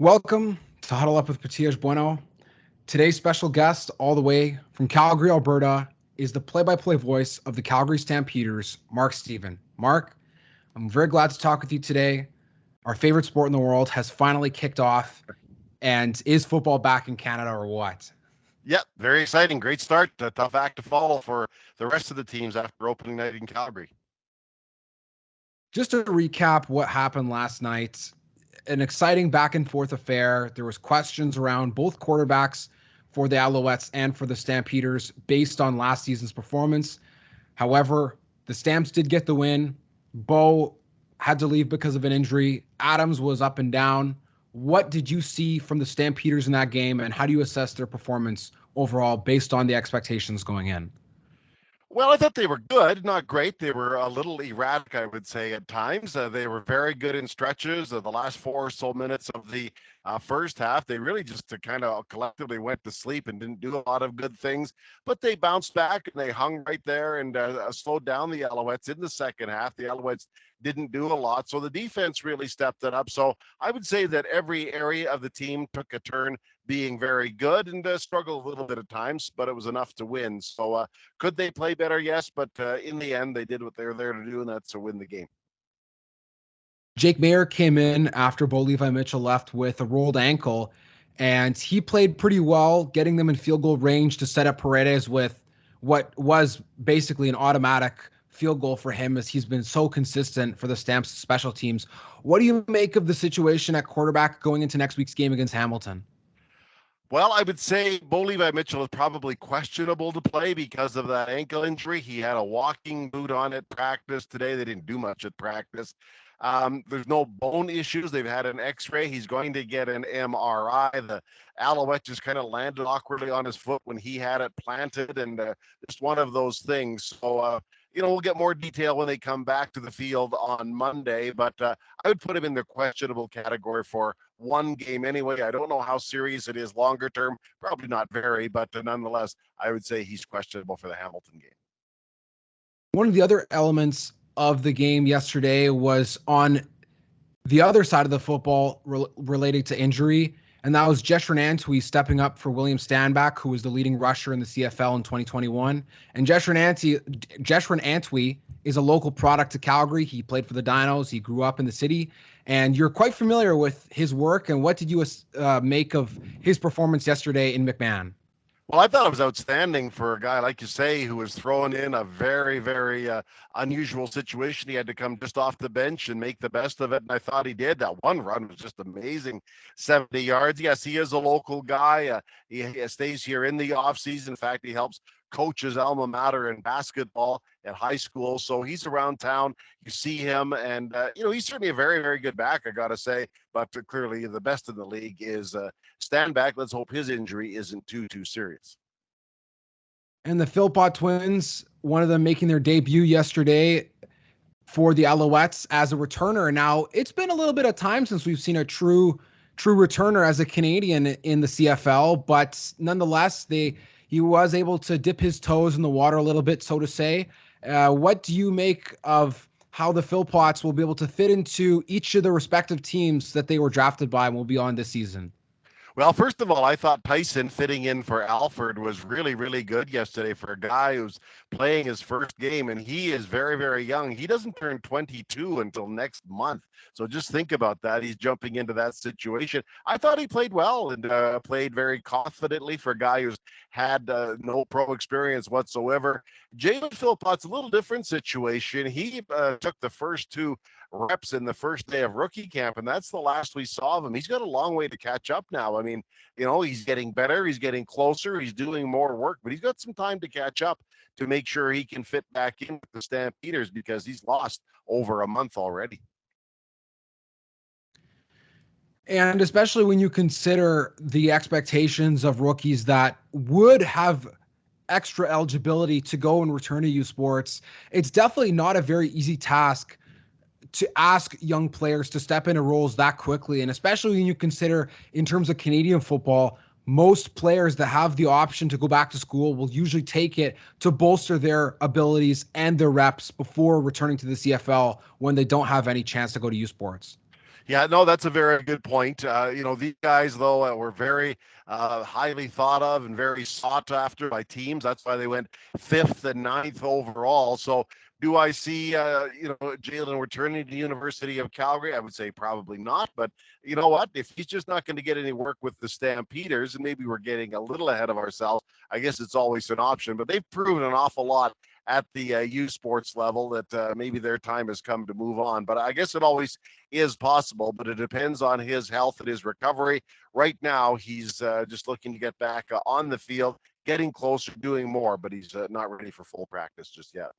Welcome to Huddle Up with Patias Bueno. Today's special guest, all the way from Calgary, Alberta, is the play-by-play voice of the Calgary Stampeders, Mark Stephen. Mark, I'm very glad to talk with you today. Our favorite sport in the world has finally kicked off, and is football back in Canada or what? Yep, very exciting. Great start. A tough act to follow for the rest of the teams after opening night in Calgary. Just to recap what happened last night, an exciting back and forth affair. There was questions around both quarterbacks for the Alouettes and for the Stampeders based on last season's performance. However, the Stamps did get the win. Bo had to leave because of an injury. Adams was up and down. What did you see from the Stampeders in that game, and how do you assess their performance overall based on the expectations going in? Well, I thought they were good, not great. They were a little erratic, I would say, at times. They were very good in stretches. The last 4 or so minutes of the first half, they really just kind of collectively went to sleep and didn't do a lot of good things. But they bounced back and they hung right there and slowed down the Alouettes in the second half. The Alouettes didn't do a lot. So the defense really stepped it up. So I would say that every area of the team took a turn being very good and struggled a little bit at times, but it was enough to win. So could they play better? Yes, but in the end, they did what they were there to do, and that's to win the game. Jake Mayer came in after Bo Levi Mitchell left with a rolled ankle, and he played pretty well, getting them in field goal range to set up Paredes with what was basically an automatic field goal for him, as he's been so consistent for the Stamps special teams. What do you make of the situation at quarterback going into next week's game against Hamilton? Well, I would say Bo Levi Mitchell is probably questionable to play because of that ankle injury. He had a walking boot on at practice today. They didn't do much at practice. There's no bone issues. They've had an x-ray. He's going to get an MRI. The Alouette just kind of landed awkwardly on his foot when he had it planted, and just one of those things. So we'll get more detail when they come back to the field on Monday, but I would put him in the questionable category for one game anyway. I don't know how serious it is longer term. Probably not very, but nonetheless, I would say he's questionable for the Hamilton game. One of the other elements of the game yesterday was on the other side of the football related to injury, and that was Jeshurun Antwi stepping up for William Stanback, who was the leading rusher in the CFL in 2021. And Jeshurun Antwi is a local product to Calgary. He played for the Dinos. He grew up in the city, and you're quite familiar with his work. And what did you make of his performance yesterday in McMahon? Well, I thought it was outstanding for a guy, like you say, who was thrown in a very, very unusual situation. He had to come just off the bench and make the best of it. And I thought he did. That one run was just amazing. 70 yards. Yes, he is a local guy. He stays here in the offseason. In fact, he helps coach his alma mater in basketball at high school. So he's around town. You see him, and, he's certainly a very, very good back, I got to say. But clearly the best in the league is Stanback. Let's hope his injury isn't too serious. And the Philpott twins, one of them making their debut yesterday for the Alouettes as a returner. Now, it's been a little bit of time since we've seen a true returner as a Canadian in the CFL, but nonetheless, he was able to dip his toes in the water a little bit, so to say. What do you make of how the Philpotts will be able to fit into each of the respective teams that they were drafted by and will be on this season? Well, first of all, I thought Tyson fitting in for Alford was really, really good yesterday for a guy who's playing his first game, and he is very, very young. He doesn't turn 22 until next month. So just think about that. He's jumping into that situation. I thought he played well and played very confidently for a guy who's had no pro experience whatsoever. Jalen Philpott's a little different situation. He took the first two reps in the first day of rookie camp, and that's the last we saw of him. He's got a long way to catch up now. I mean, he's getting better, he's getting closer, he's doing more work, but he's got some time to catch up to make sure he can fit back in with the Stampeders, because he's lost over a month already. And especially when you consider the expectations of rookies that would have extra eligibility to go and return to U Sports, it's definitely not a very easy task to ask young players to step into roles that quickly. And especially when you consider, in terms of Canadian football, most players that have the option to go back to school will usually take it to bolster their abilities and their reps before returning to the CFL when they don't have any chance to go to U Sports. Yeah, no, that's a very good point. These guys, though, were very highly thought of and very sought after by teams. That's why they went fifth and ninth overall. So, do I see, Jalen returning to the University of Calgary? I would say probably not. But you know what? If he's just not going to get any work with the Stampeders, and maybe we're getting a little ahead of ourselves, I guess it's always an option. But they've proven an awful lot at the U Sports level that maybe their time has come to move on. But I guess it always is possible, but it depends on his health and his recovery. Right now, he's just looking to get back on the field, getting closer, doing more, but he's not ready for full practice just yet.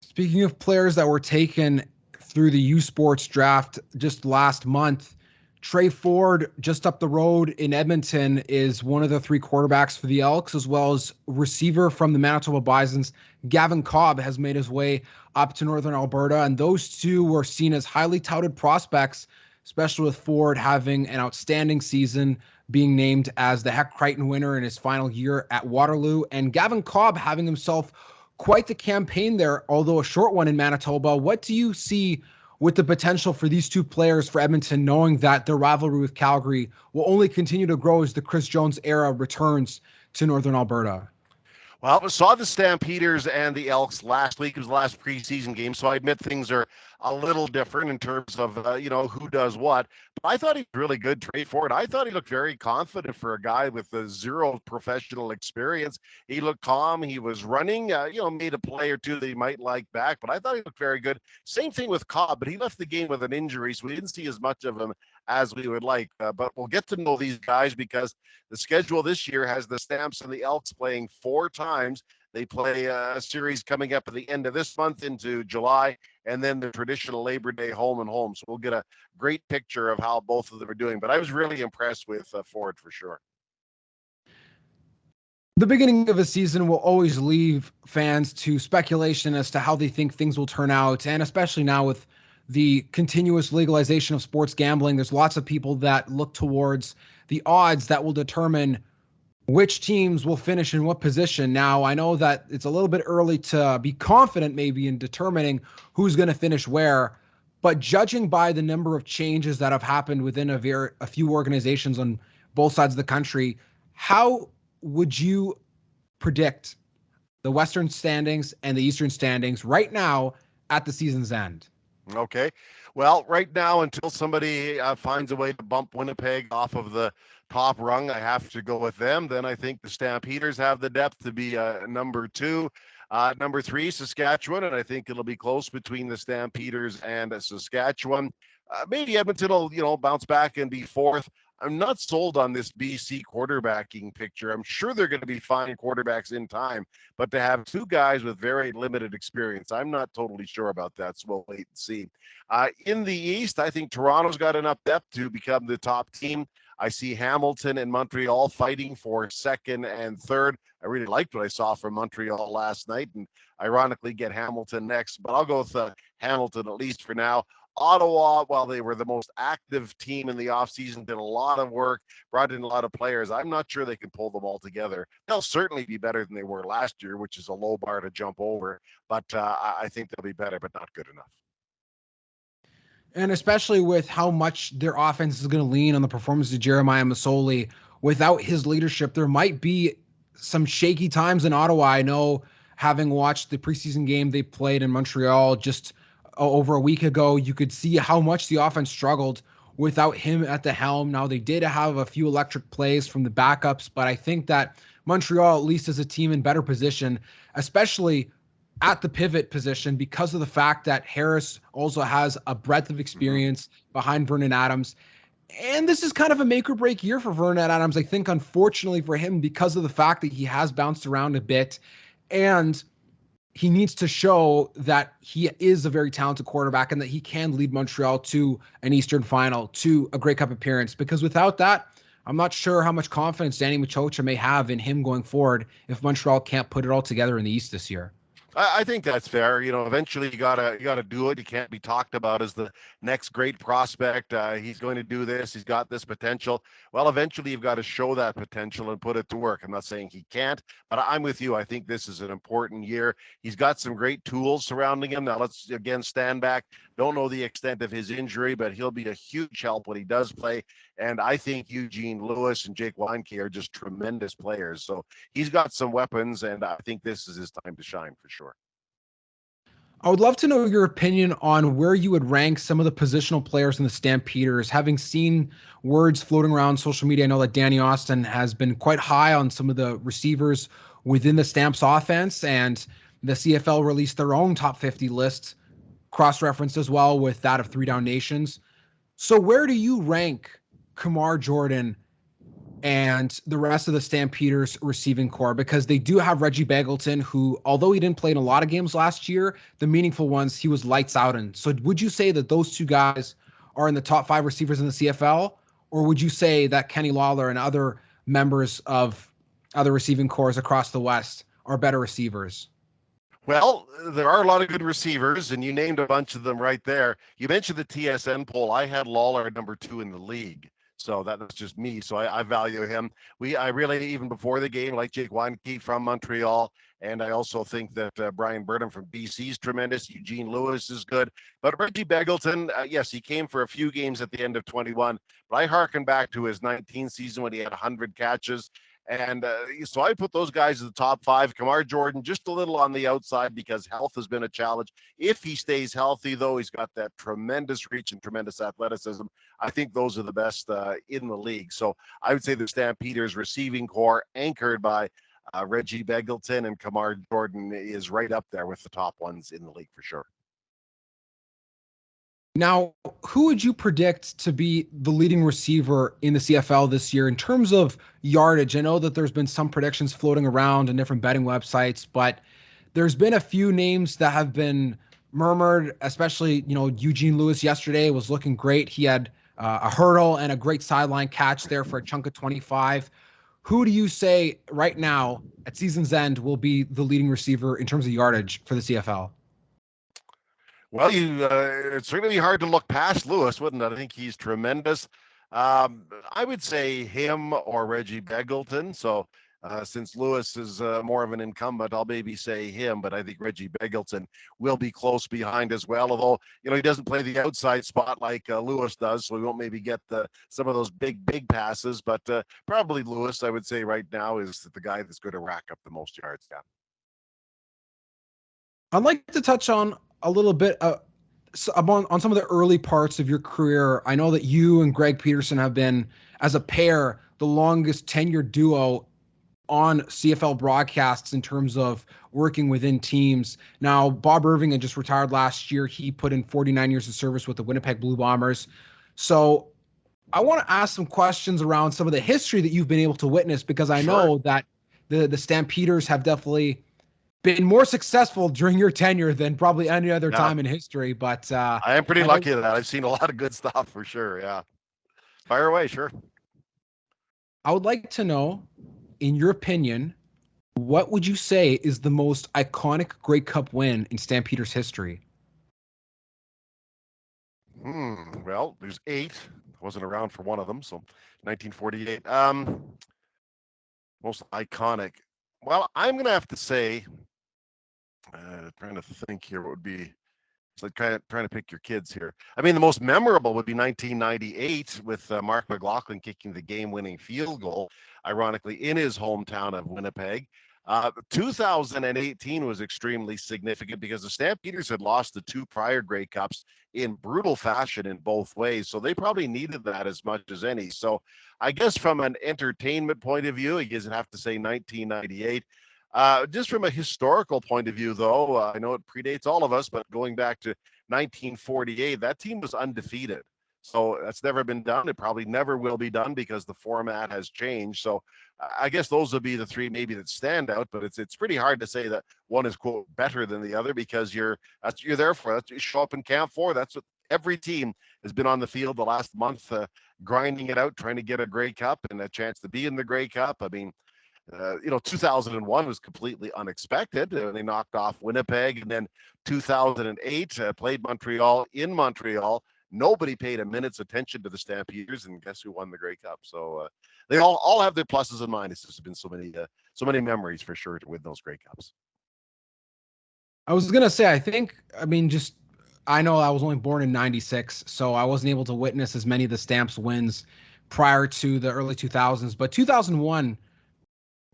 Speaking of players that were taken through the U Sports draft just last month, Trey Ford, just up the road in Edmonton, is one of the three quarterbacks for the Elks, as well as receiver from the Manitoba Bisons. Gavin Cobb has made his way up to Northern Alberta, and those two were seen as highly touted prospects, especially with Ford having an outstanding season, being named as the Heck Crichton winner in his final year at Waterloo, and Gavin Cobb having himself quite the campaign there, although a short one in Manitoba. What do you see with the potential for these two players for Edmonton, knowing that their rivalry with Calgary will only continue to grow as the Chris Jones era returns to Northern Alberta? Well, I saw the Stampeders and the Elks last week. It was the last preseason game, so I admit things are a little different in terms of who does what. But I thought he was really good, Trey Ford. I thought he looked very confident for a guy with zero professional experience. He looked calm. He was running. Made a play or two that he might like back, but I thought he looked very good. Same thing with Cobb, but he left the game with an injury, so we didn't see as much of him as we would like. But we'll get to know these guys because the schedule this year has the Stamps and the Elks playing 4 times. They play a series coming up at the end of this month into July, and then the traditional Labor Day home and home. So we'll get a great picture of how both of them are doing. But I was really impressed with Ford for sure. The beginning of a season will always leave fans to speculation as to how they think things will turn out. And especially now with the continuous legalization of sports gambling, there's lots of people that look towards the odds that will determine which teams will finish in what position. Now, I know that it's a little bit early to be confident maybe in determining who's going to finish where, but judging by the number of changes that have happened within a few organizations on both sides of the country, how would you predict the Western standings and the Eastern standings right now at the season's end? Okay. Well, right now, until somebody finds a way to bump Winnipeg off of the top rung, I have to go with them. Then I think the Stampeders have the depth to be number 2. Number 3, Saskatchewan, and I think it'll be close between the Stampeders and Saskatchewan. Maybe Edmonton will, bounce back and be 4th. I'm not sold on this BC quarterbacking picture. I'm sure they're going to be fine quarterbacks in time, but to have 2 guys with very limited experience, I'm not totally sure about that. So we'll wait and see. In the East, I think Toronto's got enough depth to become the top team. I see Hamilton and Montreal fighting for 2nd and 3rd. I really liked what I saw from Montreal last night, and ironically get Hamilton next. But I'll go with Hamilton at least for now. Ottawa, while they were the most active team in the offseason, did a lot of work, brought in a lot of players. I'm not sure they can pull them all together. They'll certainly be better than they were last year, which is a low bar to jump over. But I think they'll be better, but not good enough. And especially with how much their offense is going to lean on the performance of Jeremiah Masoli, without his leadership, there might be some shaky times in Ottawa. I know, having watched the preseason game they played in Montreal just over a week ago, you could see how much the offense struggled without him at the helm. Now, they did have a few electric plays from the backups, but I think that Montreal, at least as a team, in better position, especially at the pivot position, because of the fact that Harris also has a breadth of experience behind Vernon Adams. And this is kind of a make or break year for Vernon Adams, I think, unfortunately for him, because of the fact that he has bounced around a bit and he needs to show that he is a very talented quarterback and that he can lead Montreal to an Eastern final, to a Grey Cup appearance. Because without that, I'm not sure how much confidence Danny Machocha may have in him going forward if Montreal can't put it all together in the East this year. I think that's fair. Eventually you gotta do it. You can't be talked about as the next great prospect. He's going to do this. He's got this potential. Well, eventually you've got to show that potential and put it to work. I'm not saying he can't, but I'm with you. I think this is an important year. He's got some great tools surrounding him. Now let's again stand back. Don't know the extent of his injury, but he'll be a huge help when he does play. And I think Eugene Lewis and Jake Weinke are just tremendous players. So he's got some weapons, and I think this is his time to shine for sure. I would love to know your opinion on where you would rank some of the positional players in the Stampeders. Having seen words floating around social media, I know that Danny Austin has been quite high on some of the receivers within the Stamps offense, and the CFL released their own top 50 list, cross-referenced as well with that of Three Down Nations. So where do you rank Kamar Jordan and the rest of the Stampeders receiving core? Because they do have Reggie Begelton, who, although he didn't play in a lot of games last year, the meaningful ones he was lights out in. So would you say that those two guys are in the top 5 receivers in the CFL? Or would you say that Kenny Lawler and other members of other receiving cores across the West are better receivers? Well, there are a lot of good receivers, and you named a bunch of them right there. You mentioned the TSN poll. I had Lawler number 2 in the league. So that's just me. So I value him. I really, even before the game, like Jake Weinke from Montreal. And I also think that Brian Burnham from BC is tremendous. Eugene Lewis is good. But Reggie Begelton, yes, he came for a few games at the end of 21. But I harken back to his 19 season when he had 100 catches. And so I put those guys in the top 5. Kamar Jordan just a little on the outside because health has been a challenge. If he stays healthy, though, he's got that tremendous reach and tremendous athleticism. I think those are the best in the league. So I would say the Stampeders receiving core, anchored by Reggie Begelton and Kamar Jordan, is right up there with the top ones in the league for sure. Now, who would you predict to be the leading receiver in the CFL this year in terms of yardage? I know that there's been some predictions floating around on different betting websites, but there's been a few names that have been murmured, especially, Eugene Lewis yesterday was looking great. He had a hurdle and a great sideline catch there for a chunk of 25. Who do you say right now at season's end will be the leading receiver in terms of yardage for the CFL? Well, it's really hard to look past Lewis, wouldn't it? I think he's tremendous. I would say him or Reggie Begelton. So since Lewis is more of an incumbent, I'll maybe say him, but I think Reggie Begelton will be close behind as well. Although, he doesn't play the outside spot like Lewis does, so we won't maybe get some of those big passes. But probably Lewis, I would say right now, is the guy that's going to rack up the most yards. Yeah. I'd like to touch on a little bit on some of the early parts of your career. I know that you and Greg Peterson have been, as a pair, the longest tenured duo on CFL broadcasts in terms of working within teams. Now, Bob Irving had just retired last year. He put in 49 years of service with the Winnipeg Blue Bombers. So I want to ask some questions around some of the history that you've been able to witness, because I Sure. know that the Stampeders have definitely been more successful during your tenure than probably any other Yeah. time in history. But I am pretty I know lucky that I've seen a lot of good stuff for sure. Yeah. Fire away. Sure. I would like to know, in your opinion, what would you say is the most iconic Grey Cup win in Stampeders history? Well, there's 8. I wasn't around for one of them, so 1948. Most iconic. Well, I'm gonna have to say, trying to think here, what would be. It's like trying to pick your kids here. I mean, the most memorable would be 1998 with Mark McLaughlin kicking the game-winning field goal, ironically in his hometown of Winnipeg. 2018 was extremely significant because the Stampeders had lost the 2 prior Grey Cups in brutal fashion in both ways, so they probably needed that as much as any. So, I guess from an entertainment point of view, you guys have to say 1998. Just from a historical point of view, though, I know it predates all of us, but going back to 1948, that team was undefeated. So that's never been done. It probably never will be done because the format has changed. So I guess those would be the 3 maybe that stand out. But it's pretty hard to say that one is quote better than the other because you're there for. That's what you show up in camp for. That's what every team has been on the field the last month, grinding it out, trying to get a Grey Cup and a chance to be in the Grey Cup. I mean, 2001 was completely unexpected. They knocked off Winnipeg, and then 2008 played Montreal in Montreal. Nobody paid a minute's attention to the Stampeders, and guess who won the Grey Cup? So they all have their pluses and minuses. There's been so many memories for sure to win those Grey Cups. I was gonna say, I know I was only born in '96, so I wasn't able to witness as many of the Stamps wins prior to the early 2000s. But 2001,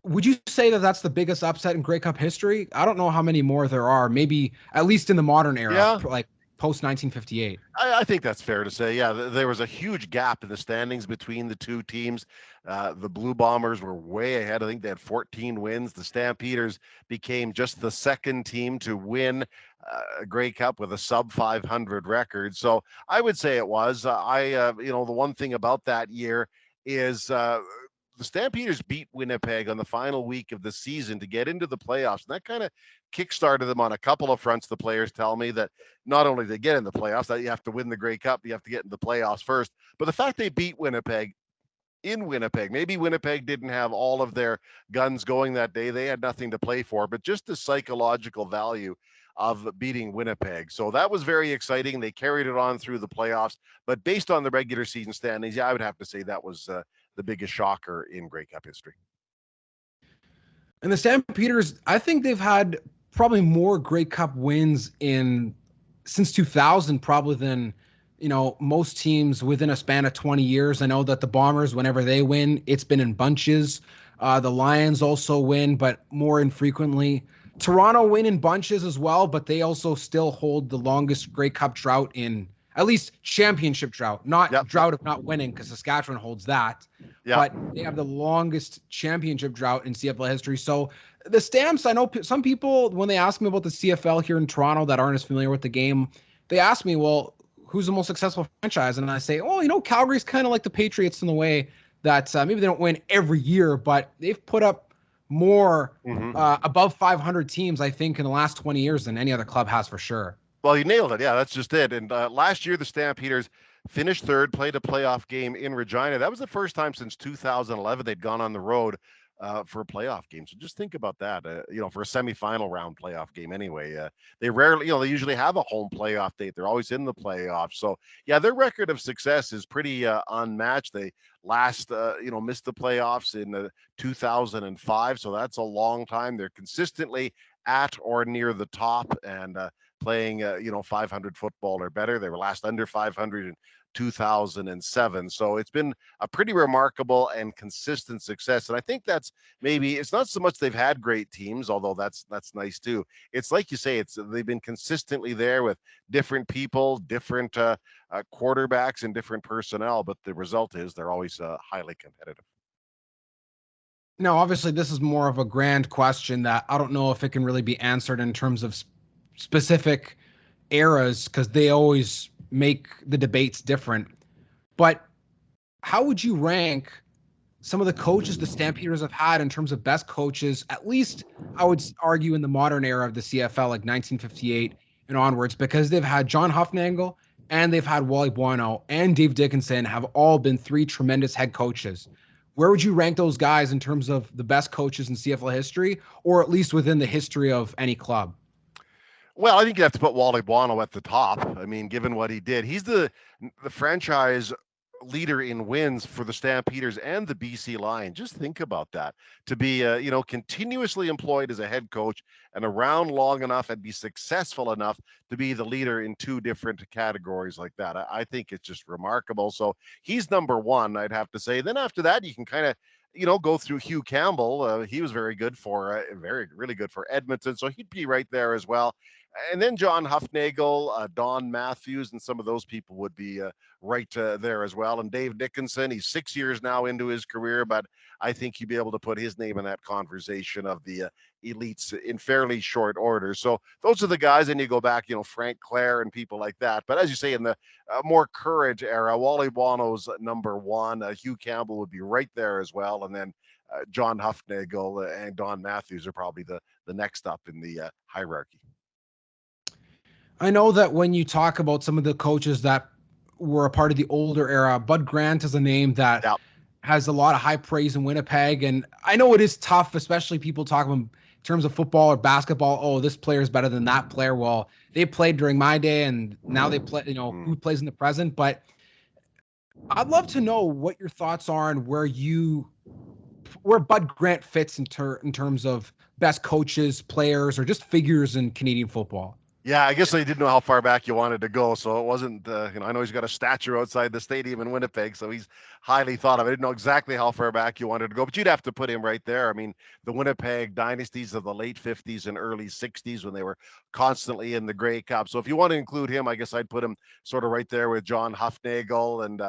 would you say that that's the biggest upset in Grey Cup history? I don't know how many more there are. Maybe at least in the modern era, Yeah, like post 1958. I think that's fair to say. Yeah, there was a huge gap in the standings between the two teams. The Blue Bombers were way ahead. I think they had 14 wins. The Stampeders became just the second team to win a Grey Cup with a sub 500 record. So I would say it was. The one thing about that year is the Stampeders beat Winnipeg on the final week of the season to get into the playoffs. And that kind of kickstarted them on a couple of fronts. The players tell me that not only they get in the playoffs, that you have to win the Grey Cup, you have to get in the playoffs first. But the fact they beat Winnipeg in Winnipeg, maybe Winnipeg didn't have all of their guns going that day. They had nothing to play for, but just the psychological value of beating Winnipeg. So that was very exciting. They carried it on through the playoffs. But based on the regular season standings, yeah, I would have to say that was the biggest shocker in Grey Cup history. And the Stampeders, I think they've had probably more Grey Cup wins in since 2000 probably than most teams within a span of 20 years. I know that the Bombers, whenever they win, it's been in bunches. The Lions also win, but more infrequently. Toronto win in bunches as well, but they also still hold the longest Grey Cup drought in at least championship drought, not Yep. drought of not winning because Saskatchewan holds that. Yep. But they have the longest championship drought in CFL history. So the Stamps, I know some people, when they ask me about the CFL here in Toronto that aren't as familiar with the game, they ask me, well, who's the most successful franchise? And I say, oh, Calgary's kind of like the Patriots in the way that maybe they don't win every year, but they've put up more above 500 teams, I think, in the last 20 years than any other club has for sure. Well, you nailed it. Yeah, that's just it. And last year, the Stampeders finished third, played a playoff game in Regina. That was the first time since 2011 they'd gone on the road for a playoff game. So just think about that. For a semifinal round playoff game anyway. They rarely, they usually have a home playoff date. They're always in the playoffs. So yeah, their record of success is pretty unmatched. They last, missed the playoffs in 2005. So that's a long time. They're consistently at or near the top and playing 500 football or better. They were last under 500 in 2007. So it's been a pretty remarkable and consistent success. And I think that's maybe, it's not so much they've had great teams, although that's nice too. It's like you say, they've been consistently there with different people, different quarterbacks and different personnel, but the result is they're always highly competitive. Now, obviously, this is more of a grand question that I don't know if it can really be answered in terms of specific eras because they always make the debates different. But how would you rank some of the coaches the Stampeders have had in terms of best coaches, at least I would argue in the modern era of the CFL, like 1958 and onwards, because they've had John Hufnagel and they've had Wally Buono and Dave Dickinson have all been three tremendous head coaches. Where would you rank those guys in terms of the best coaches in CFL history, or at least within the history of any club? Well, I think you have to put Wally Buono at the top. I mean, given what he did, he's the franchise leader in wins for the Stampeders and the BC Lions. Just think about that. To be continuously employed as a head coach and around long enough and be successful enough to be the leader in two different categories like that. I think it's just remarkable. So he's number one, I'd have to say. Then after that, you can kind of go through Hugh Campbell. He was very good really good for Edmonton. So he'd be right there as well. And then John Hufnagel, Don Matthews, and some of those people would be right there as well. And Dave Dickinson, he's 6 years now into his career, but I think you'd be able to put his name in that conversation of the elites in fairly short order. So those are the guys. And you go back, Frank Clare and people like that. But as you say, in the more courage era, Wally Buono's number one. Hugh Campbell would be right there as well. And then John Hufnagel and Don Matthews are probably the next up in the hierarchy. I know that when you talk about some of the coaches that were a part of the older era, Bud Grant is a name that Yeah. has a lot of high praise in Winnipeg. And I know it is tough, especially people talk about in terms of football or basketball. Oh, this player is better than that player. Well, they played during my day and now they play, who plays in the present. But I'd love to know what your thoughts are on where Bud Grant fits in terms of best coaches, players, or just figures in Canadian football. Yeah, I guess I didn't know how far back you wanted to go, so it wasn't. I know he's got a statue outside the stadium in Winnipeg, so he's highly thought of. I didn't know exactly how far back you wanted to go, but you'd have to put him right there. I mean, the Winnipeg dynasties of the late '50s and early '60s when they were constantly in the Grey Cup. So if you want to include him, I guess I'd put him sort of right there with John Huffnagel and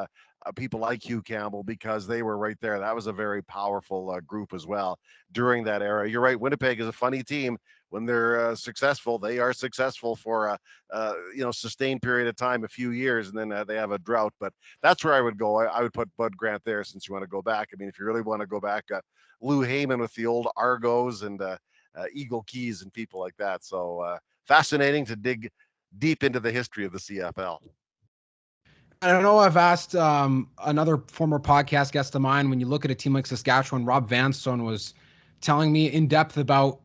people like Hugh Campbell because they were right there. That was a very powerful group as well during that era. You're right. Winnipeg is a funny team when they're successful, they are successful for a sustained period of time, a few years, and then they have a drought. But that's where I would go. I would put Bud Grant there since you want to go back. I mean, if you really want to go back, Lou Heyman with the old Argos and Eagle Keys and people like that. So fascinating to dig deep into the history of the CFL. I know I've asked another former podcast guest of mine, when you look at a team like Saskatchewan, Rob Vanstone was telling me in depth about,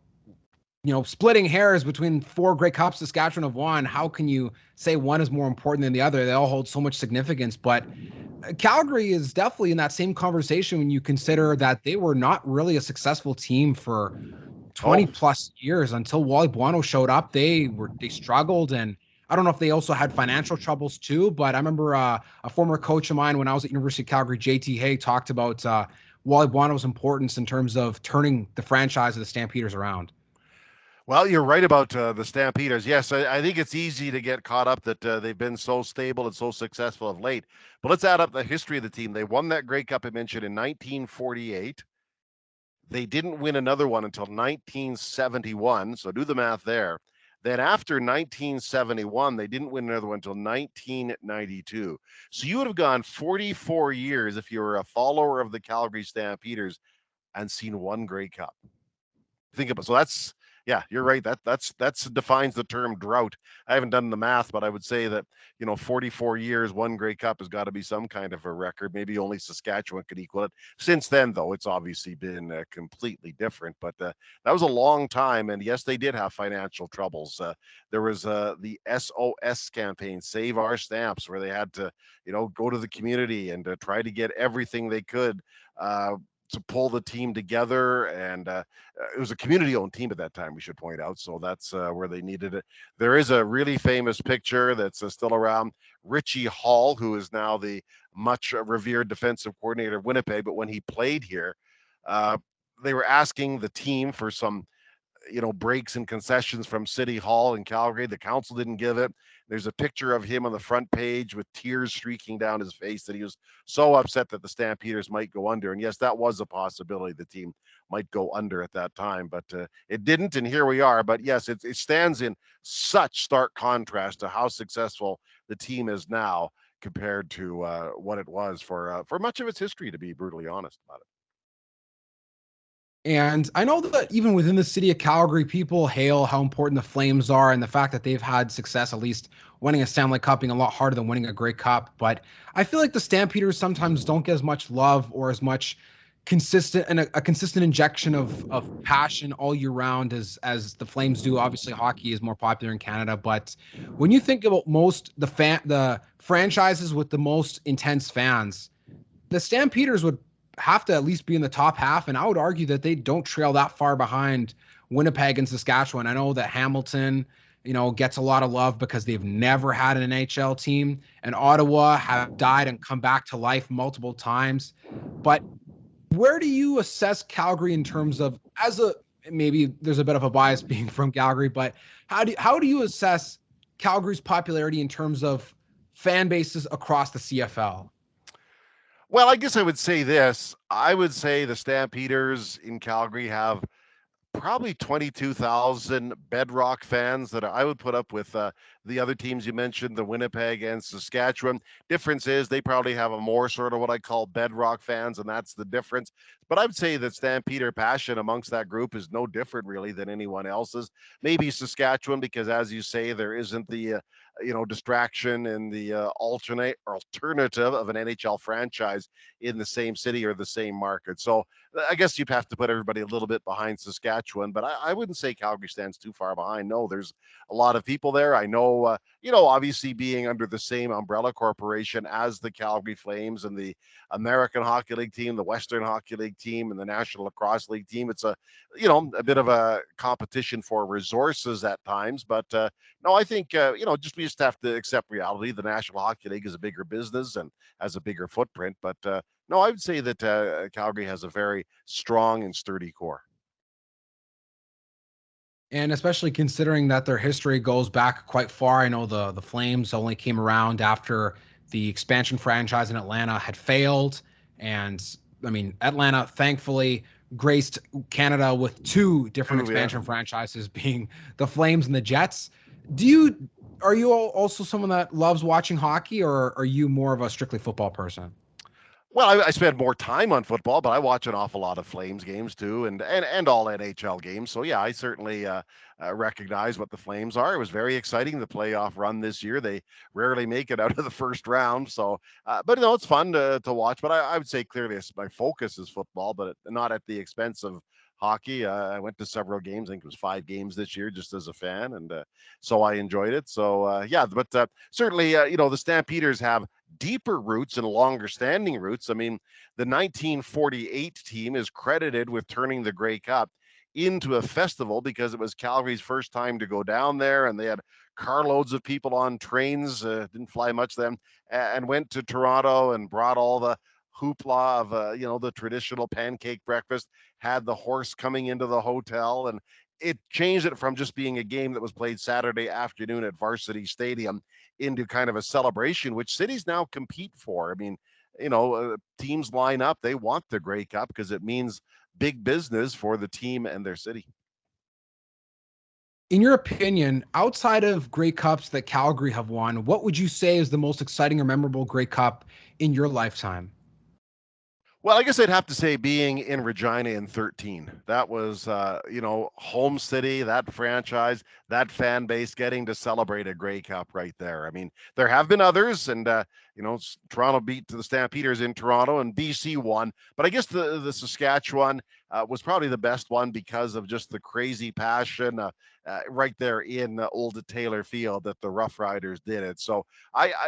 splitting hairs between four Grey Cups Saskatchewan have won. How can you say one is more important than the other? They all hold so much significance. But Calgary is definitely in that same conversation when you consider that they were not really a successful team for 20 Oh, plus years until Wally Buono showed up. They struggled, and I don't know if they also had financial troubles too, but I remember a former coach of mine when I was at University of Calgary, JT Hay, talked about Wally Buono's importance in terms of turning the franchise of the Stampeders around. well, you're right about the Stampeders. Yes, I think it's easy to get caught up that they've been so stable and so successful of late. But let's add up the history of the team. They won that Grey Cup I mentioned in 1948. They didn't win another one until 1971. So do the math there. Then after 1971, they didn't win another one until 1992. So you would have gone 44 years if you were a follower of the Calgary Stampeders and seen one Grey Cup. Think about so that's yeah, you're right. That's defines the term drought. I haven't done the math, but I would say that 44 years, one Grey Cup has got to be some kind of a record. Maybe only Saskatchewan could equal it. Since then, though, it's obviously been completely different. But that was a long time, and yes, they did have financial troubles. There was the SOS campaign, Save Our Stamps, where they had to go to the community and try to get everything they could. To pull the team together, and it was a community-owned team at that time. We should point out, so that's where they needed it. There is a really famous picture that's still around. Richie Hall, who is now the much revered defensive coordinator of Winnipeg, but when he played here, uh, they were asking the team for some breaks and concessions from City Hall in Calgary. The council didn't give it. There's a picture of him on the front page with tears streaking down his face that he was so upset that the Stampeders might go under. And yes, that was a possibility. The team might go under at that time, but it didn't. And here we are. But yes, it stands in such stark contrast to how successful the team is now compared to what it was for much of its history, to be brutally honest about it. And I know that even within the city of Calgary, people hail how important the Flames are and the fact that they've had success, at least winning a Stanley Cup being a lot harder than winning a Grey Cup. But I feel like the Stampeders sometimes don't get as much love or as much consistent and a consistent injection of passion all year round as the Flames do. Obviously, hockey is more popular in Canada, but when you think about the franchises with the most intense fans, the Stampeders would have to at least be in the top half, and I would argue that they don't trail that far behind Winnipeg and Saskatchewan. I know that Hamilton, gets a lot of love because they've never had an NHL team, and Ottawa have died and come back to life multiple times. But where do you assess Calgary in terms of maybe there's a bit of a bias being from Calgary, but how do you assess Calgary's popularity in terms of fan bases across the CFL? Well, I guess I would say this. I would say the Stampeders in Calgary have probably 22,000 bedrock fans that I would put up with the other teams you mentioned, the Winnipeg and Saskatchewan. Difference is they probably have a more sort of what I call bedrock fans, and that's the difference. But I would say that Stampeder passion amongst that group is no different really than anyone else's. Maybe Saskatchewan, because as you say, there isn't the distraction and the alternative of an NHL franchise in the same city or the same market. So I guess you'd have to put everybody a little bit behind Saskatchewan, but I wouldn't say Calgary stands too far behind. No, there's a lot of people there. I know, obviously being under the same umbrella corporation as the Calgary Flames and the American Hockey League team, the Western Hockey League team, and the National Lacrosse League team, it's a bit of a competition for resources at times. But no, I think just we just have to accept reality. The National Hockey League is a bigger business and has a bigger footprint. But no, I would say that Calgary has a very strong and sturdy core. And especially considering that their history goes back quite far. I know the Flames only came around after the expansion franchise in Atlanta had failed. And I mean, Atlanta thankfully graced Canada with two different True, yeah. expansion franchises, being the Flames and the Jets. Do you Are you also someone that loves watching hockey, or are you more of a strictly football person? Well, I spend more time on football, but I watch an awful lot of Flames games too, and all NHL games. So yeah, I certainly recognize what the Flames are. It was very exciting, the playoff run this year. They rarely make it out of the first round. So, but it's fun to watch. But I would say clearly my focus is football, but not at the expense of hockey. I went to several games. I think it was 5 games this year, just as a fan, and so I enjoyed it. So yeah, but certainly, the Stampeders have deeper roots and longer standing roots. I mean, the 1948 team is credited with turning the Grey Cup into a festival because it was Calgary's first time to go down there, and they had carloads of people on trains, didn't fly much then, and went to Toronto and brought all the hoopla of the traditional pancake breakfast, had the horse coming into the hotel, and it changed it from just being a game that was played Saturday afternoon at Varsity Stadium into kind of a celebration, which cities now compete for. I mean, teams line up, they want the Grey Cup because it means big business for the team and their city. In your opinion, outside of Grey Cups that Calgary have won, what would you say is the most exciting or memorable Grey Cup in your lifetime? Well, I guess I'd have to say being in Regina in 13. That was, home city, that franchise, that fan base getting to celebrate a Grey Cup right there. I mean, there have been others, and, Toronto beat the Stampeders in Toronto and BC won. But I guess the Saskatchewan was probably the best one because of just the crazy passion right there in Old Taylor Field that the Rough Riders did it. So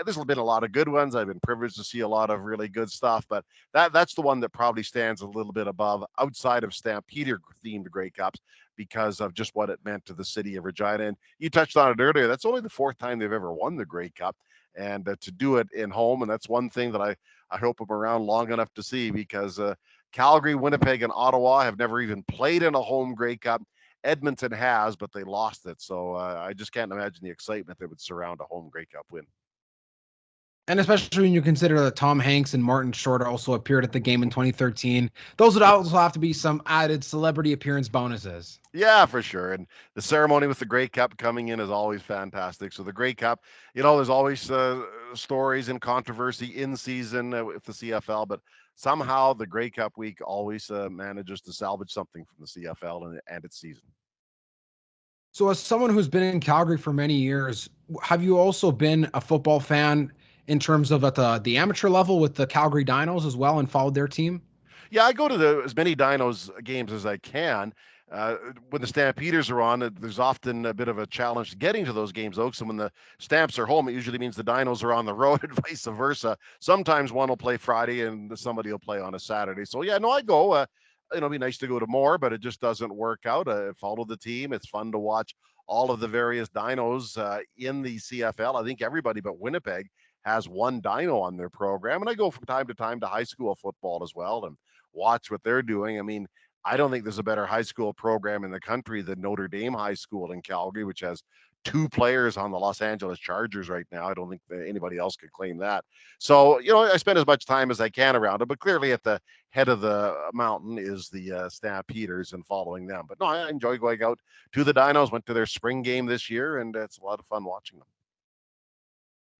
there's been a lot of good ones. I've been privileged to see a lot of really good stuff, but that's the one that probably stands a little bit above outside of Stampeder themed Grey Cups because of just what it meant to the city of Regina. And you touched on it earlier. That's only the fourth time they've ever won the Grey Cup, and to do it in home, and that's one thing that I hope I'm around long enough to see because Calgary, Winnipeg, and Ottawa have never even played in a home Grey Cup. Edmonton has, but they lost it. So I just can't imagine the excitement that would surround a home Grey Cup win. And especially when you consider that Tom Hanks and Martin Short also appeared at the game in 2013, those would also have to be some added celebrity appearance bonuses. Yeah, for sure. And the ceremony with the Grey Cup coming in is always fantastic. So the Grey Cup, there's always stories and controversy in season with the CFL, but somehow the Grey Cup week always manages to salvage something from the CFL and its season. So, as someone who's been in Calgary for many years, have you also been a football fan in terms of at the amateur level with the Calgary Dinos as well and followed their team? Yeah, I go to as many Dinos games as I can. When the Stampeders are on, there's often a bit of a challenge getting to those games, though. So when the Stamps are home, it usually means the Dinos are on the road and vice versa. Sometimes one will play Friday and somebody will play on a Saturday. So yeah, no, I go. It'd be nice to go to more, but it just doesn't work out. Follow the team. It's fun to watch all of the various Dinos in the CFL. I think everybody but Winnipeg has one Dino on their program, and I go from time to time to high school football as well and watch what they're doing. I mean, I don't think there's a better high school program in the country than Notre Dame High School in Calgary, which has two players on the Los Angeles Chargers right now. I don't think that anybody else could claim that. So, I spend as much time as I can around it, but clearly at the head of the mountain is the Stampeders and following them. But no, I enjoy going out to the Dinos, went to their spring game this year, and it's a lot of fun watching them.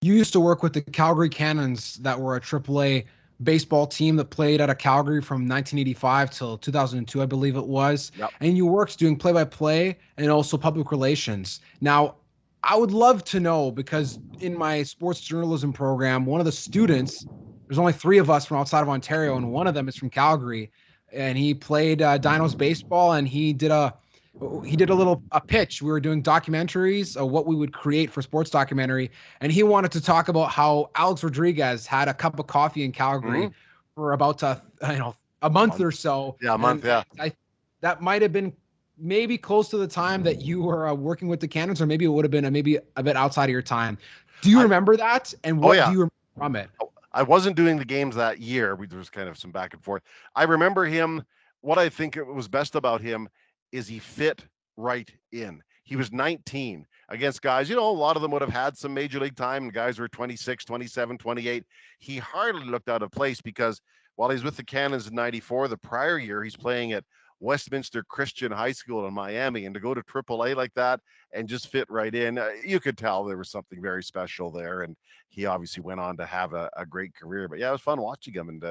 You used to work with the Calgary Cannons that were a AAA baseball team that played out of Calgary from 1985 till 2002, I believe it was. Yep. And you worked doing play-by-play and also public relations. Now, I would love to know, because in my sports journalism program, one of the students, there's only three of us from outside of Ontario, and one of them is from Calgary, and he played Dinos baseball, and he did a little a pitch. We were doing documentaries of what we would create for sports documentary, and he wanted to talk about how Alex Rodriguez had a cup of coffee in Calgary Hmm? for about a A month month. or so, Yeah, a month. and Yeah. I that might have been maybe close to the time that you were working with the Cannons, or maybe it would have been maybe a bit outside of your time. Do you I. remember that? And Oh what do yeah. you remember from it? I wasn't doing the games that year. There was kind of some back and forth. I remember him. What I think it was best about him is he fit right in. He was 19 against guys, a lot of them would have had some major league time, and guys were 26, 27, 28. He hardly looked out of place because while he's with the Cannons in 94, the prior year he's playing at Westminster Christian High School in Miami. And to go to AAA like that and just fit right in, you could tell there was something very special there. And he obviously went on to have a great career. But yeah, it was fun watching him. And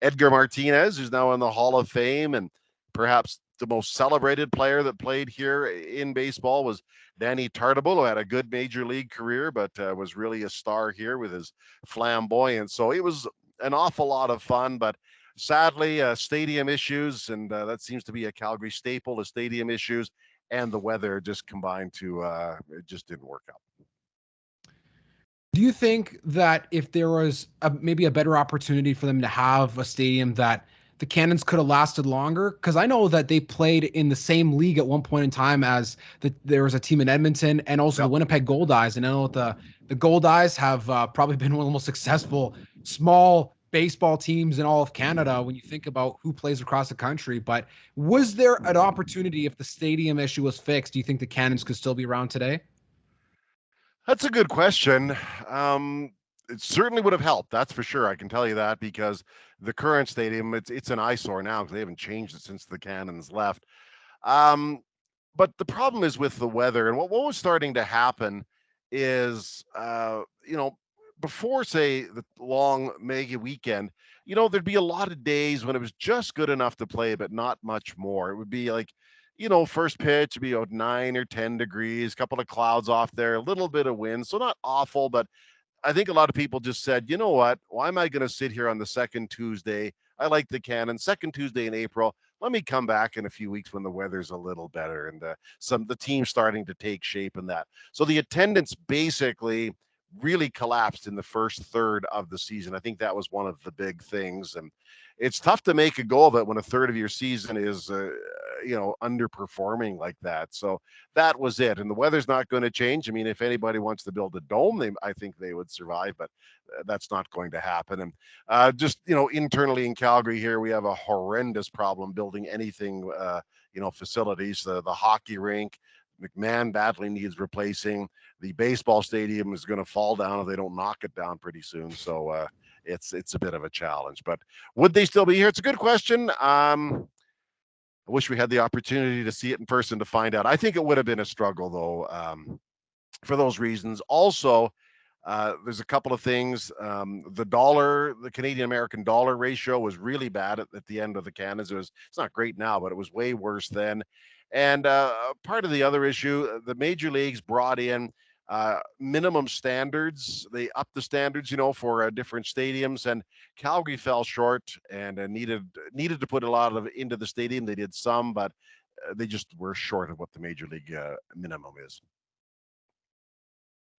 Edgar Martinez, who's now in the Hall of Fame, and perhaps the most celebrated player that played here in baseball was Danny Tartabull, who had a good major league career, but was really a star here with his flamboyance. So it was an awful lot of fun, but sadly, stadium issues, and that seems to be a Calgary staple, the stadium issues and the weather just combined to it just didn't work out. Do you think that if there was maybe a better opportunity for them to have a stadium, that the Cannons could have lasted longer? Because I know that they played in the same league at one point in time as there was a team in Edmonton and also the Yep. Winnipeg Gold Eyes. And I know the Gold Eyes have probably been one of the most successful small baseball teams in all of Canada when you think about who plays across the country. But was there an opportunity, if the stadium issue was fixed, do you think the Cannons could still be around today? That's a good question. It certainly would have helped. That's for sure. I can tell you that because the current stadium, it's an eyesore now because they haven't changed it since the Cannons left. Um, but the problem is with the weather, and what was starting to happen is, before say the long mega weekend, there'd be a lot of days when it was just good enough to play, but not much more. It would be like, first pitch would be 9 or 10 degrees, a couple of clouds off there, a little bit of wind, so not awful, but I think a lot of people just said, you know what? Why am I going to sit here on the second Tuesday? I like the Cannon. Second Tuesday in April. Let me come back in a few weeks when the weather's a little better and the team starting to take shape in that. So the attendance basically really collapsed in the first third of the season. I think that was one of the big things, and it's tough to make a go of it when a third of your season is underperforming like that. So that was it. And the weather's not going to change. I mean, if anybody wants to build a dome, I think they would survive, but that's not going to happen. And just, internally in Calgary here, we have a horrendous problem building anything, facilities. The hockey rink, McMahon badly needs replacing. The baseball stadium is going to fall down if they don't knock it down pretty soon. So it's a bit of a challenge. But would they still be here? It's a good question. I wish we had the opportunity to see it in person to find out. I think it would have been a struggle, though, for those reasons. Also, there's a couple of things. The Canadian American dollar ratio was really bad at the end of the Cannons. It's not great now, but it was way worse then. And part of the other issue, the major leagues brought in minimum standards. They upped the standards, for different stadiums, and Calgary fell short and needed to put a lot of into the stadium. They did some, but they just were short of what the major league minimum is.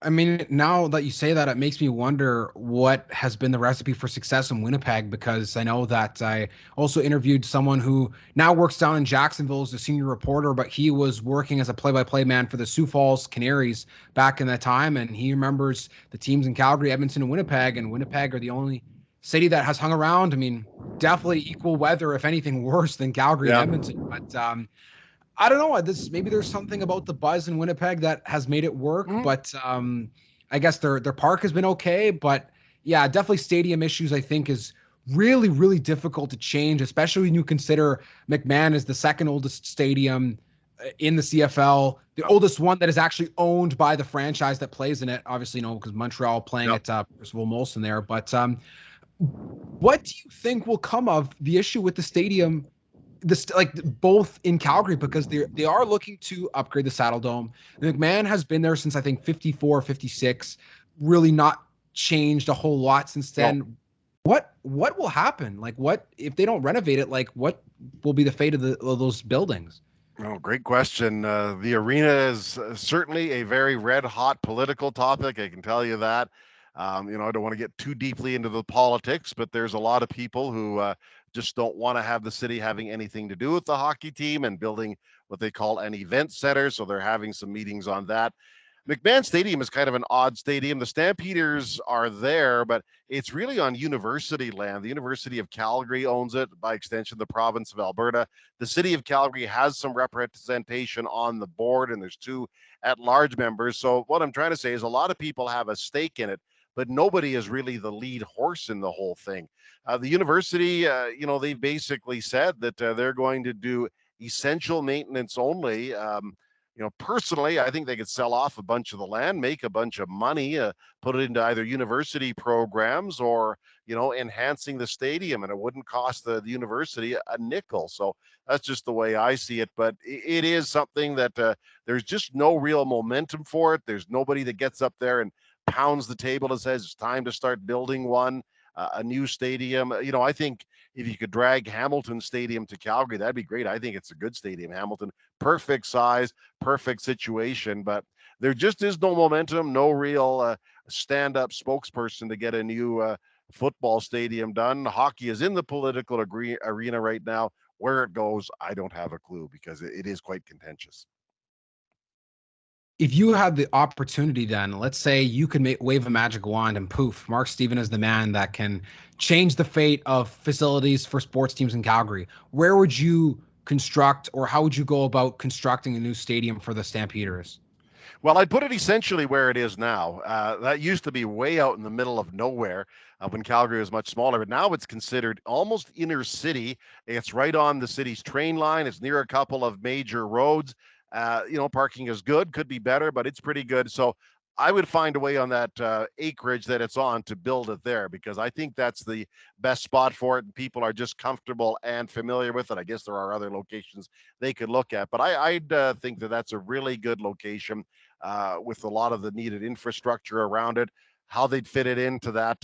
I mean, now that you say that, it makes me wonder what has been the recipe for success in Winnipeg, because I know that I also interviewed someone who now works down in Jacksonville as a senior reporter, but he was working as a play-by-play man for the Sioux Falls Canaries back in that time. And he remembers the teams in Calgary, Edmonton, and Winnipeg are the only city that has hung around. I mean, definitely equal weather, if anything worse than Calgary and Yeah. Edmonton. But I don't know. Maybe there's something about the buzz in Winnipeg that has made it work, Mhm. but I guess their park has been okay. But yeah, definitely stadium issues, I think, is really, really difficult to change, especially when you consider McMahon is the second oldest stadium in the CFL, the Yep. oldest one that is actually owned by the franchise that plays in it. Obviously, because Montreal playing Yep. at Percival Molson there. But what do you think will come of the issue with the stadium this like both in Calgary because they are looking to upgrade the Saddle Dome. McMahon has been there since I think 54, 56, really not changed a whole lot since No, then. What will happen? Like what if they don't renovate it? Like what will be the fate of those buildings? oh, great question. The arena is certainly a very red hot political topic. I can tell you that. I don't want to get too deeply into the politics, but there's a lot of people who just don't want to have the city having anything to do with the hockey team and building what they call an event center. So they're having some meetings on that. McMahon Stadium is kind of an odd stadium. The Stampeders are there, but it's really on university land. The University of Calgary owns it, by extension, the province of Alberta. The city of Calgary has some representation on the board, and there's two at-large members. So what I'm trying to say is a lot of people have a stake in it, but nobody is really the lead horse in the whole thing. The university, they've basically said that they're going to do essential maintenance only. Personally, I think they could sell off a bunch of the land, make a bunch of money, put it into either university programs or, enhancing the stadium, and it wouldn't cost the university a nickel. So that's just the way I see it. But it is something that there's just no real momentum for it. There's nobody that gets up there and pounds the table and says it's time to start building one, a new stadium. I think if you could drag Hamilton Stadium to Calgary, that'd be great. I think it's a good stadium, Hamilton, perfect size, perfect situation, but there just is no momentum, no real stand-up spokesperson to get a new football stadium done. Hockey is in the political arena right now. Where it goes, I don't have a clue because it is quite contentious. If you had the opportunity, then let's say you could wave a magic wand and poof, Mark Steven is the man that can change the fate of facilities for sports teams in Calgary. Where would you construct, or how would you go about constructing a new stadium for the Stampeders? Well, I'd put it essentially where it is now. That used to be way out in the middle of nowhere when Calgary was much smaller, but now it's considered almost inner city. It's right on the city's train line. It's near a couple of major roads. Parking is good, could be better, but it's pretty good. So I would find a way on that acreage that it's on to build it there because I think that's the best spot for it. And people are just comfortable and familiar with it. I guess there are other locations they could look at, but I'd think that that's a really good location with a lot of the needed infrastructure around it. How they'd fit it into that,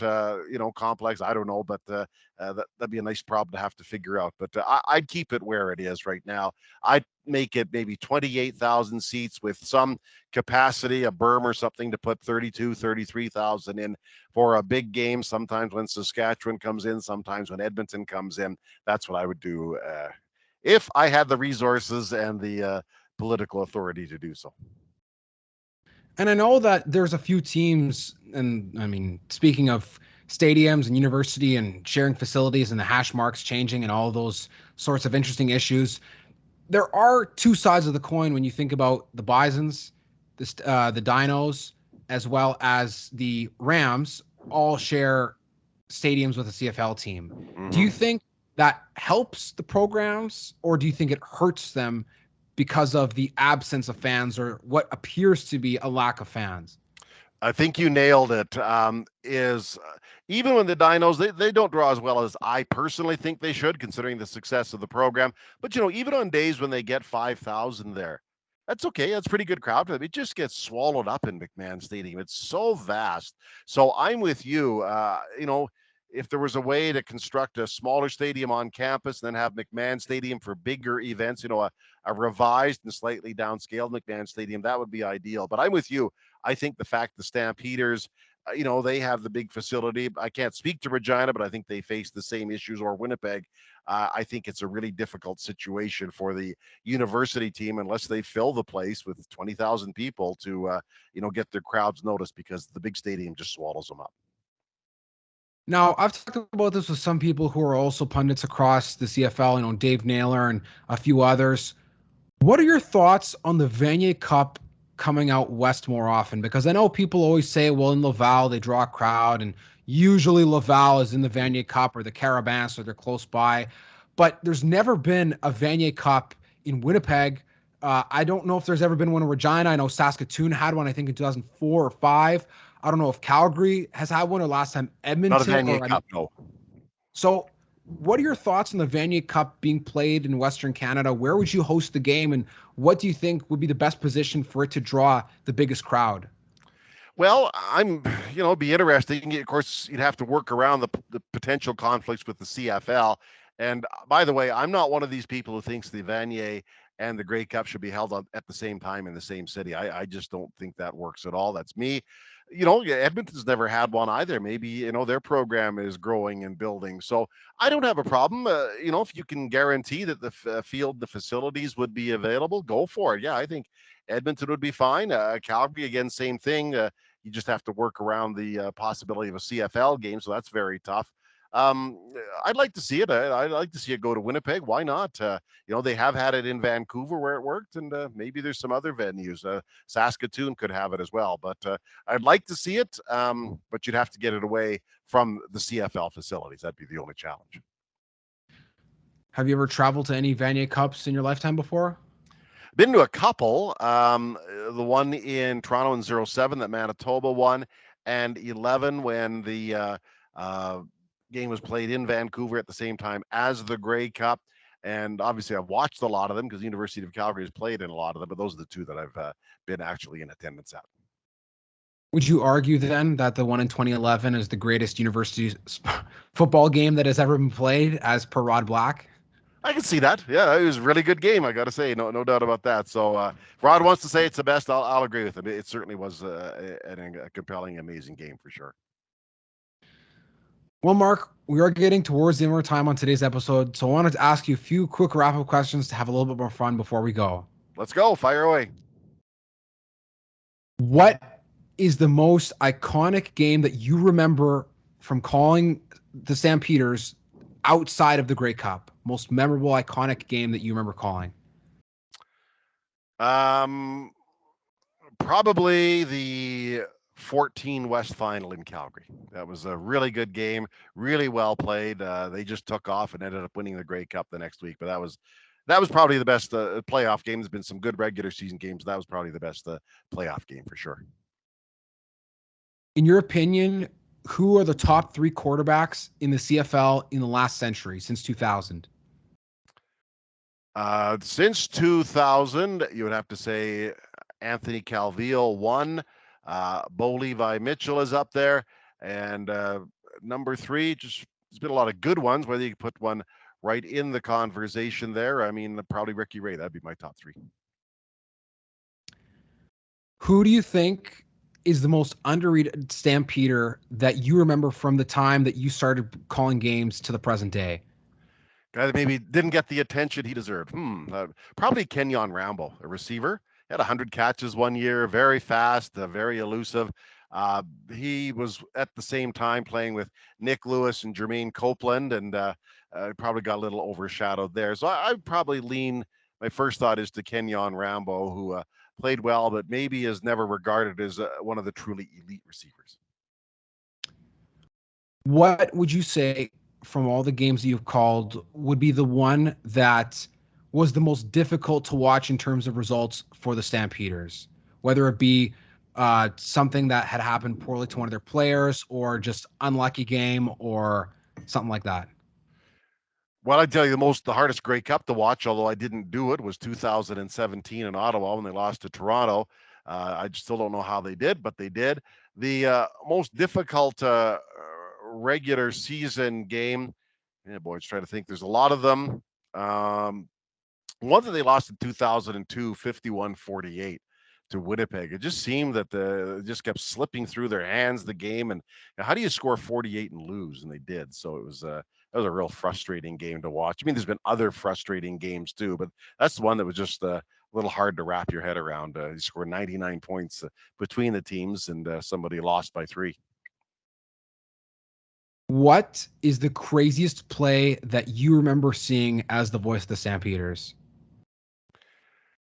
complex, I don't know, but that'd be a nice problem to have to figure out. But I'd keep it where it is right now. I'd make it maybe 28,000 seats with some capacity, a berm or something to put 32, 33,000 in for a big game. Sometimes when Saskatchewan comes in, sometimes when Edmonton comes in. That's what I would do if I had the resources and the political authority to do so. And I know that there's a few teams, and I mean, speaking of stadiums and university and sharing facilities and the hash marks changing and all those sorts of interesting issues, there are two sides of the coin when you think about the Bisons, the Dinos, as well as the Rams, all share stadiums with a CFL team. Do you Mm-hmm. think that helps the programs, or do you think it hurts them because of the absence of fans or what appears to be a lack of fans? I think you nailed it. Is Even when the Dinos, they don't draw as well as I personally think they should, considering the success of the program. But even on days when they get 5,000 there, that's okay. That's a pretty good crowd. It just gets swallowed up in McMahon Stadium. It's so vast. So I'm with you. If there was a way to construct a smaller stadium on campus and then have McMahon Stadium for bigger events, a revised and slightly downscaled McMahon Stadium, that would be ideal. But I'm with you. I think the fact the Stampeders, they have the big facility. I can't speak to Regina, but I think they face the same issues, or Winnipeg. I think it's a really difficult situation for the university team unless they fill the place with 20,000 people to, get their crowds noticed because the big stadium just swallows them up. Now, I've talked about this with some people who are also pundits across the CFL, Dave Naylor and a few others. What are your thoughts on the Vanier Cup coming out west more often? Because I know people always say, well, in Laval, they draw a crowd, and usually Laval is in the Vanier Cup or the Carabas, or they're close by. But there's never been a Vanier Cup in Winnipeg. I don't know if there's ever been one in Regina. I know Saskatoon had one, I think, in 2004 or 5. I don't know if Calgary has had one, or last time Not a Edmonton, Vanier or Cup, no. so What are your thoughts on the Vanier Cup being played in Western Canada? Where would you host the game, and what do you think would be the best position for it to draw the biggest crowd? Well, be interesting. Of course, you'd have to work around the potential conflicts with the CFL. And by the way, I'm not one of these people who thinks the Vanier and the Grey Cup should be held at the same time in the same city. I just don't think that works at all. That's me. Edmonton's never had one either. Maybe, their program is growing and building. So I don't have a problem. If you can guarantee that the field, the facilities would be available, go for it. Yeah, I think Edmonton would be fine. Calgary, again, same thing. You just have to work around the possibility of a CFL game, so that's very tough. Um, I'd like to see it. I'd like to see it go to Winnipeg. Why not? They have had it in Vancouver where it worked, and maybe there's some other venues. Saskatoon could have it as well. But I'd like to see it, but you'd have to get it away from the CFL facilities. That'd be the only challenge. Have you ever traveled to any Vanier Cups in your lifetime before? Been to a couple. The one in Toronto in 07 that Manitoba won, and 11 when the uh, game was played in Vancouver at the same time as the Grey Cup. And obviously, I've watched a lot of them because the University of Calgary has played in a lot of them, but those are the two that I've been actually in attendance at. Would you argue then that the one in 2011 is the greatest university football game that has ever been played, as per Rod Black? I can see that. Yeah, it was a really good game. I got to say, no doubt about that. So, Rod wants to say it's the best. I'll agree with him. It certainly was a compelling, amazing game for sure. Well, Mark, we are getting towards the end of our time on today's episode, so I wanted to ask you a few quick wrap-up questions to have a little bit more fun before we go. Let's go. Fire away. What is the most iconic game that you remember from calling the Stampeders outside of the Grey Cup? Most memorable, iconic game that you remember calling? Um, Probably the 14 West final in Calgary. That was a really good game, really well played. They just took off and ended up winning the Grey Cup the next week. But that was probably the best playoff game. There's been some good regular season games. That was probably the best playoff game for sure. In your opinion, who are the top three quarterbacks in the CFL in the last century since 2000? Since 2000, you would have to say Anthony Calvillo won. Bo Levi Mitchell is up there. And number three, just there's been a lot of good ones, whether you put one right in the conversation there. I mean, probably Ricky Ray. That'd be my top three. Who do you think is the most underrated Stampeder that you remember from the time that you started calling games to the present day? Guy that maybe didn't get the attention he deserved. Probably Kenyon Rambo, a receiver. He had 100 catches one year, very fast, very elusive. He was at the same time playing with Nick Lewis and Jermaine Copeland, and probably got a little overshadowed there. So I'd probably lean. My first thought is to Kenyon Rambo, who played well, but maybe is never regarded as one of the truly elite receivers. What would you say from all the games that you've called would be the one that was the most difficult to watch in terms of results for the Stampeders? Whether it be something that had happened poorly to one of their players or just unlucky game or something like that. Well, I tell you, the hardest Grey Cup to watch, although I didn't do it, was 2017 in Ottawa when they lost to Toronto. I still don't know how they did, but they did. The most difficult regular season game. Yeah, boy, it's trying to think. There's a lot of them. One that they lost in 2002, 51-48 to Winnipeg. It just seemed that it just kept slipping through their hands, the game. And how do you score 48 and lose? And they did. So it was that was a real frustrating game to watch. I mean, there's been other frustrating games too, but that's the one that was just a little hard to wrap your head around. You scored 99 points between the teams, and somebody lost by 3. What is the craziest play that you remember seeing as the voice of the Stampeders?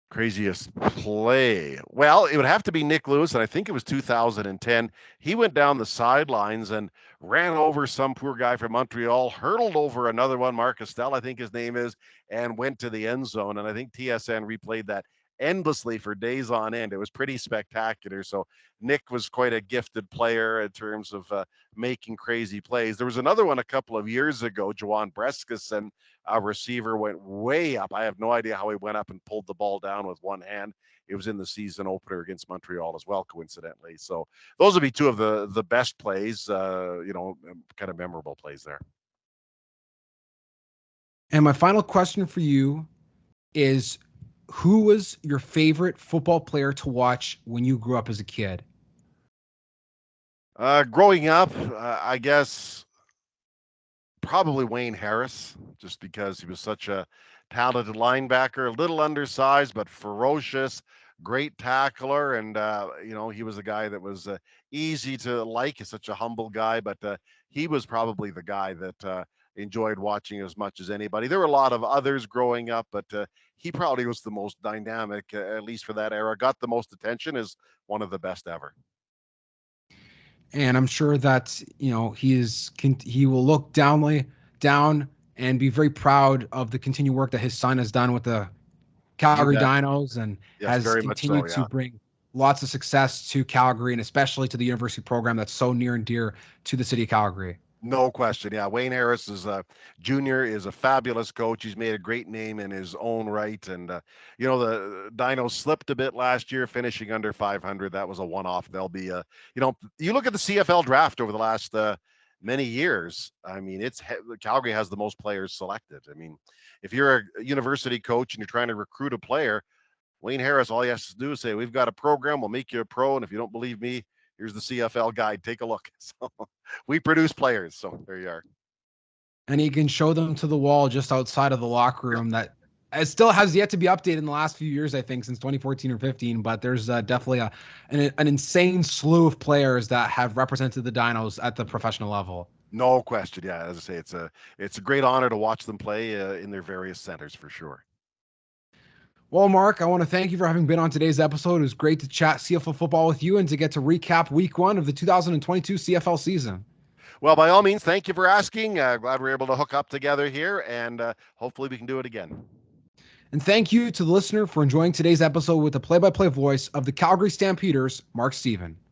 Craziest play. Well, it would have to be Nick Lewis, and I think it was 2010. He went down the sidelines and ran over some poor guy from Montreal, hurdled over another one, Mark Estelle, I think his name is, and went to the end zone. And I think TSN replayed that endlessly for days on end. It was pretty spectacular. So Nick was quite a gifted player in terms of making crazy plays. There was another one a couple of years ago, Jawan Brescison, a receiver, went way up. I have no idea how he went up and pulled the ball down with one hand. It was in the season opener against Montreal as well, coincidentally. So those would be two of the best plays, kind of memorable plays there. And my final question for you is, who was your favorite football player to watch when you grew up as a kid? Growing up, I guess probably Wayne Harris, just because he was such a talented linebacker, a little undersized but ferocious, great tackler, and he was a guy that was easy to like. He's such a humble guy, but he was probably the guy that enjoyed watching as much as anybody. There were a lot of others growing up, but he probably was the most dynamic, at least for that era. Got the most attention, is one of the best ever. And I'm sure that he will look down and be very proud of the continued work that his son has done with the You Calgary bet. Dinos, and Yes, has very much so. continued to Yeah. bring lots of success to Calgary, and especially to the university program that's so near and dear to the city of Calgary. No question. Yeah, Wayne Harris is a junior, is a fabulous coach. He's made a great name in his own right, and the Dinos slipped a bit last year, finishing under 500. That was a one-off. They'll be, you look at the CFL draft over the last many years. I mean, Calgary has the most players selected. I mean, if you're a university coach and you're trying to recruit a player, Wayne Harris, all he has to do is say, "We've got a program. We'll make you a pro, and if you don't believe me, here's the CFL guide. Take a look." So we produce players. So there you are. And he can show them to the wall just outside of the locker Yep. room that it still has yet to be updated in the last few years, I think, since 2014 or 15. But there's definitely an insane slew of players that have represented the Dinos at the professional level. No question. Yeah, as I say, it's a great honor to watch them play in their various centers for sure. Well, Mark, I want to thank you for having been on today's episode. It was great to chat CFL football with you and to get to recap week one of the 2022 CFL season. Well, by all means, thank you for asking. Glad we're able to hook up together here, and hopefully we can do it again. And thank you to the listener for enjoying today's episode with the play by play voice of the Calgary Stampeders, Mark Steven.